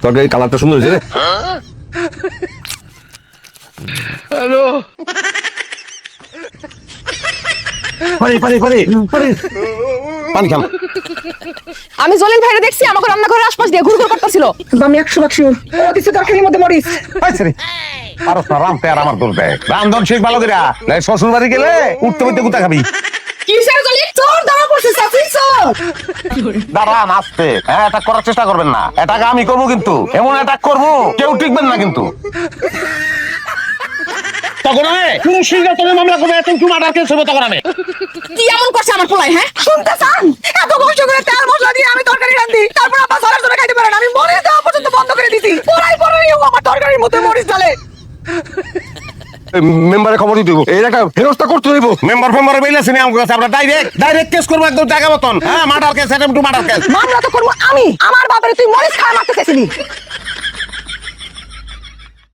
তরকারি কালারটা সুন্দর হয়েছে রে। হ্যালো, পানি পানি পানি পানি পানি খাম। আমি জলিল ভাইরে দেখছি আমাকে রান্নাঘরের আশপাশ দিয়ে ঘুরঘুর করতেছিল। আমি 100 ও দিছে তরকারির মধ্যে মরিস। পারস না রামতে আর আমার দোষ দেয়। রামধন শেখ ভালো কইরা নাই শ্বশুর বাড়ি গেলে উঠতে উঠতে কুতা খাবি। কি স্যার জলিল তোর দাঁড়া পড়ছিস সাথী স্যার। দাঁড়ান আস্তে, হ্যাঁ অ্যাটাক করার চেষ্টা করবেন না। অ্যাটাক আমি করবো কিন্তু এমন অ্যাটাক করবো কেউ টিকবেন না কিন্তু। তখন আমি পুরো সিঙ্গেল তুমি মামলা করবে, তুমি কি মার্ডার কেস হবে তখন আমি। কি এমন করছে আমার পোলাই? হ্যাঁ শুনতে চান? এত কষ্ট করে তেল মশলা দিয়ে আমি তরকারি রাঁধি, তারপর আপা সারা জন্য খাইতে পারেন। আমি মরে যাওয়া পর্যন্ত বন্ধ করে দিছি। পড়াই আমার তরকারির মধ্যে মরিচ ঢালে। মেম্বারে খবর দিতে হইব, এই একটা হেরস্তা করতে হইব। মেম্বার ফেম্বারে বেইলাছেন আমার কাছে, আমরা ডাইরেক্ট কেস করব একদম জায়গা মতন। হ্যাঁ murder case, attempt to murder case. মামলা তো করবো আমি। আমার বাবারে তুই মরিচ খাওয়া মারতে চাইছিলি।